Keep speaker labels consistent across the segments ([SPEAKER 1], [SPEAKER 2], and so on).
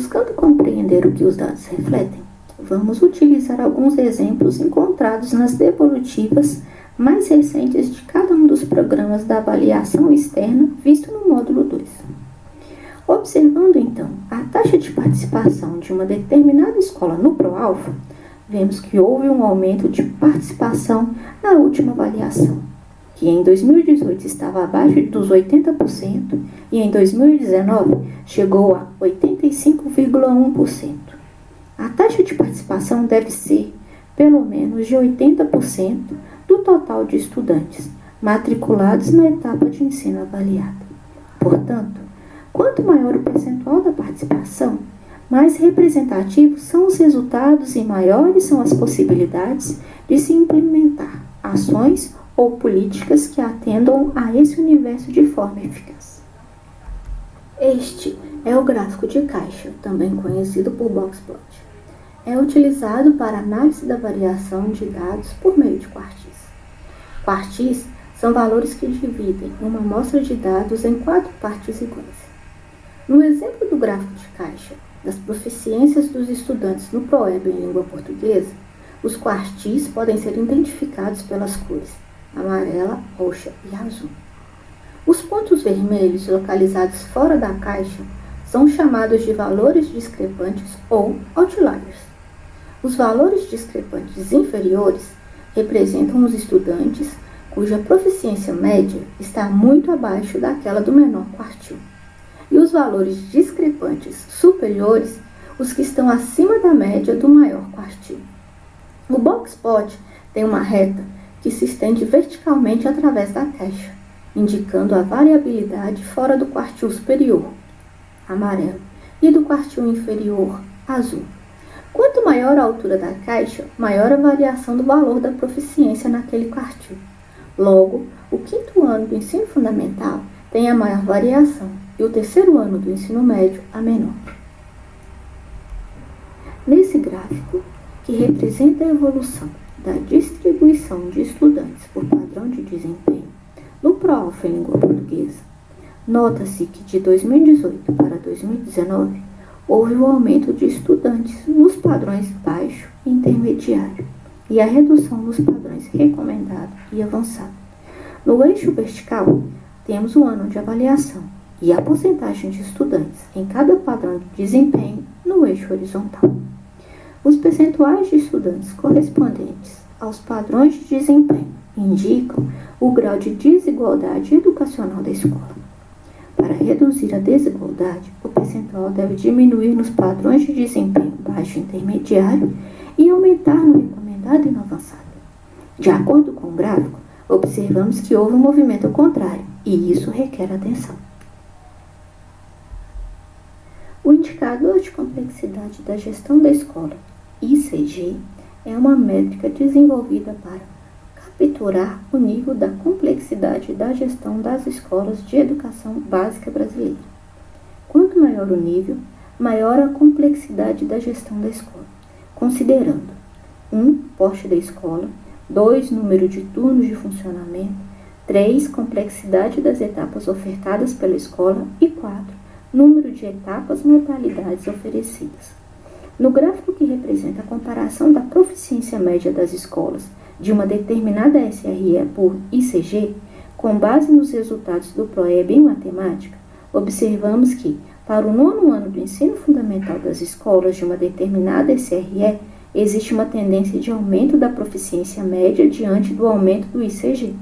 [SPEAKER 1] Buscando compreender o que os dados refletem, vamos utilizar alguns exemplos encontrados nas devolutivas mais recentes de cada um dos programas da avaliação externa visto no módulo 2. Observando, então, a taxa de participação de uma determinada escola no ProAlfa, vemos que houve um aumento de participação na última avaliação, que em 2018 estava abaixo dos 80% e em 2019 chegou a 85,1%. A taxa de participação deve ser pelo menos de 80% do total de estudantes matriculados na etapa de ensino avaliada. Portanto, quanto maior o percentual da participação, mais representativos são os resultados e maiores são as possibilidades de se implementar ações ou políticas que atendam a esse universo de forma eficaz. Este é o gráfico de caixa, também conhecido por boxplot. É utilizado para análise da variação de dados por meio de quartis. Quartis são valores que dividem uma amostra de dados em 4 partes iguais. No exemplo do gráfico de caixa das proficiências dos estudantes no ProEB em língua portuguesa, os quartis podem ser identificados pelas cores amarela, roxa e azul. Os pontos vermelhos localizados fora da caixa são chamados de valores discrepantes ou outliers. Os valores discrepantes inferiores representam os estudantes cuja proficiência média está muito abaixo daquela do menor quartil. E os valores discrepantes superiores, os que estão acima da média do maior quartil. O boxplot tem uma reta que se estende verticalmente através da caixa, indicando a variabilidade fora do quartil superior, amarelo, e do quartil inferior, azul. Quanto maior a altura da caixa, maior a variação do valor da proficiência naquele quartil. Logo, o 5º ano do ensino fundamental tem a maior variação e o 3º ano do ensino médio a menor. Nesse gráfico, que representa a evolução da distribuição de estudantes por padrão de desempenho no ProAlfa em língua portuguesa, nota-se que de 2018 para 2019 houve um aumento de estudantes nos padrões baixo e intermediário e a redução nos padrões recomendado e avançado. No eixo vertical, temos o ano de avaliação e a porcentagem de estudantes em cada padrão de desempenho no eixo horizontal. Os percentuais de estudantes correspondentes aos padrões de desempenho indicam o grau de desigualdade educacional da escola. Para reduzir a desigualdade, o percentual deve diminuir nos padrões de desempenho baixo e intermediário e aumentar no recomendado e no avançado. De acordo com o gráfico, observamos que houve um movimento ao contrário, e isso requer atenção. O indicador de complexidade da gestão da escola, ICG, é uma métrica desenvolvida para capturar o nível da complexidade da gestão das escolas de educação básica brasileira. Quanto maior o nível, maior a complexidade da gestão da escola, considerando 1. Porte da escola, 2. Número de turnos de funcionamento, 3. Complexidade das etapas ofertadas pela escola e 4. Número de etapas modalidades oferecidas. No gráfico que representa a comparação da proficiência média das escolas de uma determinada SRE por ICG, com base nos resultados do ProEB em matemática, observamos que, para o 9º ano do ensino fundamental das escolas de uma determinada SRE, existe uma tendência de aumento da proficiência média diante do aumento do ICG.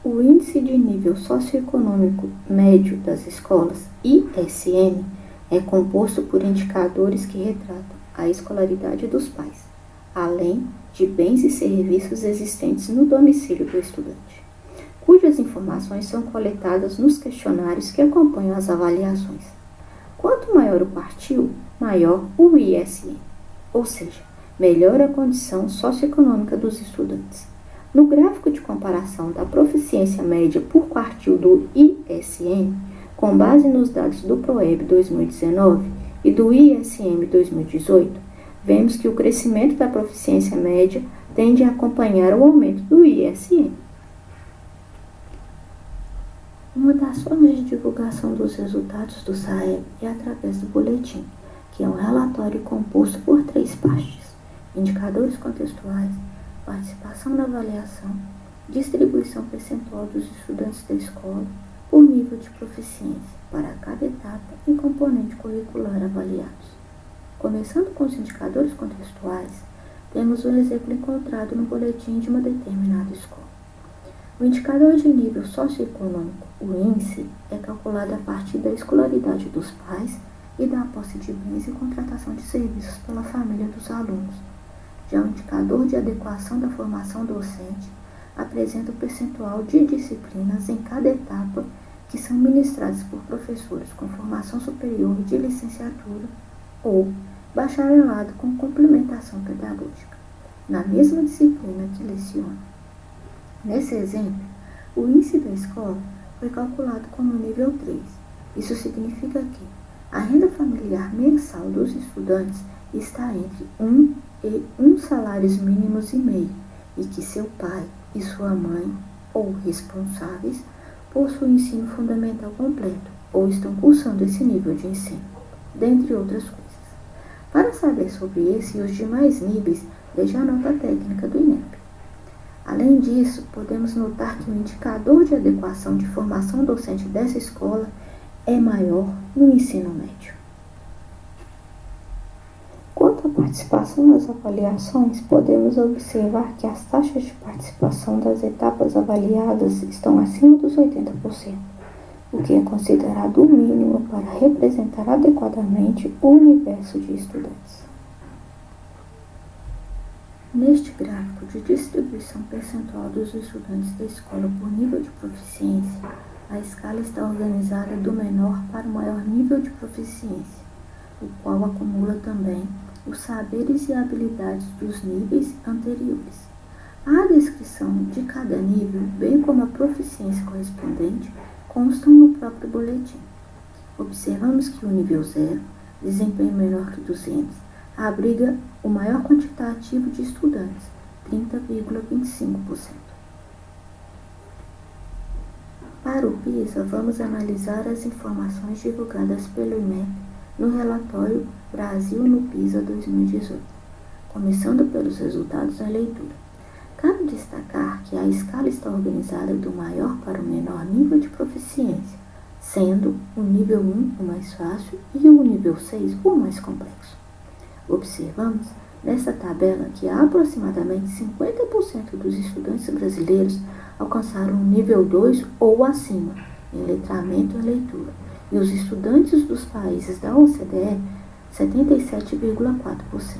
[SPEAKER 1] O Índice de Nível Socioeconômico Médio das Escolas, ISM, é composto por indicadores que retratam a escolaridade dos pais, além de bens e serviços existentes no domicílio do estudante, cujas informações são coletadas nos questionários que acompanham as avaliações. Quanto maior o quartil, maior o ISM, ou seja, melhor a condição socioeconômica dos estudantes. No gráfico de comparação da proficiência média por quartil do ISM, com base nos dados do ProEB 2019 e do ISM 2018, vemos que o crescimento da proficiência média tende a acompanhar o aumento do ISM. Uma das formas de divulgação dos resultados do SAEB é através do boletim, que é um relatório composto por 3 partes: indicadores contextuais, participação na avaliação, distribuição percentual dos estudantes da escola por nível de proficiência para cada etapa e componente curricular avaliados. Começando com os indicadores contextuais, temos um exemplo encontrado no boletim de uma determinada escola. O indicador de nível socioeconômico, o índice, é calculado a partir da escolaridade dos pais e da posse de bens e contratação de serviços pela família dos alunos. Já o indicador de adequação da formação docente apresenta o percentual de disciplinas em cada etapa que são ministradas por professores com formação superior de licenciatura ou bacharelado com complementação pedagógica, na mesma disciplina que leciona. Nesse exemplo, o índice da escola foi calculado como nível 3. Isso significa que a renda familiar mensal dos estudantes está entre 1 e 1 salários mínimos e meio, e que seu pai e sua mãe, ou responsáveis, possuem ensino fundamental completo, ou estão cursando esse nível de ensino, dentre outras coisas. Para saber sobre esse e os demais níveis, veja a nota técnica do INEP. Além disso, podemos notar que o indicador de adequação de formação docente dessa escola é maior no ensino médio. Quanto à participação nas avaliações, podemos observar que as taxas de participação das etapas avaliadas estão acima dos 80%, o que é considerado o mínimo para representar adequadamente o universo de estudantes. Neste gráfico de distribuição percentual dos estudantes da escola por nível de proficiência, a escala está organizada do menor para o maior nível de proficiência, o qual acumula também os saberes e habilidades dos níveis anteriores. A descrição de cada nível, bem como a proficiência correspondente, constam no próprio boletim. Observamos que o nível 0, desempenho menor que 200, abriga o maior quantitativo de estudantes, 30,25%. Para o PISA, vamos analisar as informações divulgadas pelo INEP no relatório Brasil no PISA 2018, começando pelos resultados da leitura. Cabe destacar que a escala está organizada do maior para o menor nível de proficiência, sendo o nível 1 o mais fácil e o nível 6 o mais complexo. Observamos nessa tabela que aproximadamente 50% dos estudantes brasileiros alcançaram o nível 2 ou acima em letramento e leitura, e os estudantes dos países da OCDE, 77,4%.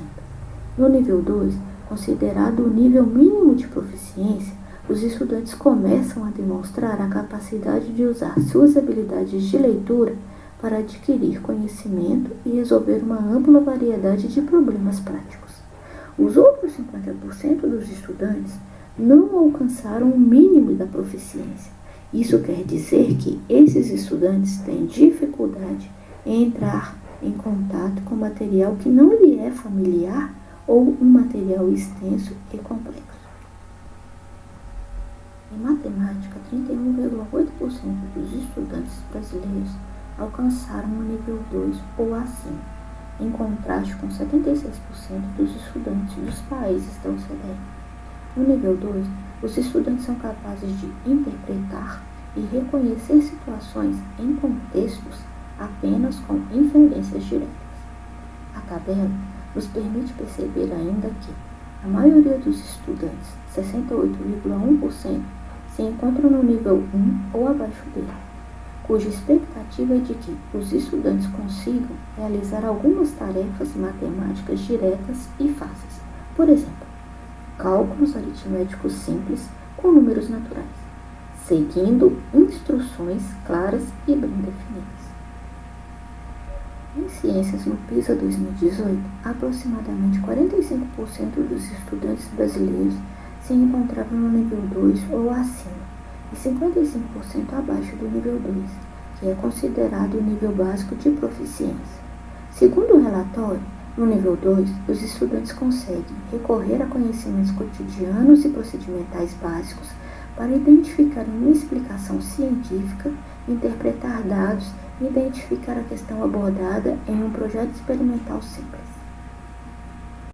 [SPEAKER 1] No nível 2, considerado o nível mínimo de proficiência, os estudantes começam a demonstrar a capacidade de usar suas habilidades de leitura para adquirir conhecimento e resolver uma ampla variedade de problemas práticos. Os outros 50% dos estudantes não alcançaram o mínimo da proficiência. Isso quer dizer que esses estudantes têm dificuldade em entrar em contato com material que não lhe é familiar ou um material extenso e complexo. Em matemática, 31,8% dos estudantes brasileiros alcançaram o nível 2 ou acima, em contraste com 76% dos estudantes dos países da OCDE. No nível 2, os estudantes são capazes de interpretar e reconhecer situações em contextos apenas com inferências diretas. A tabela nos permite perceber ainda que a maioria dos estudantes, 68,1%, se encontram no nível 1 ou abaixo dele, cuja expectativa é de que os estudantes consigam realizar algumas tarefas matemáticas diretas e fáceis. Por exemplo, cálculos aritméticos simples com números naturais, seguindo instruções claras e bem definidas. Em ciências no PISA 2018, aproximadamente 45% dos estudantes brasileiros se encontravam no nível 2 ou acima, e 55% abaixo do nível 2, que é considerado o nível básico de proficiência. Segundo o relatório, no nível 2, os estudantes conseguem recorrer a conhecimentos cotidianos e procedimentais básicos para identificar uma explicação científica, interpretar dados e identificar a questão abordada em um projeto experimental simples.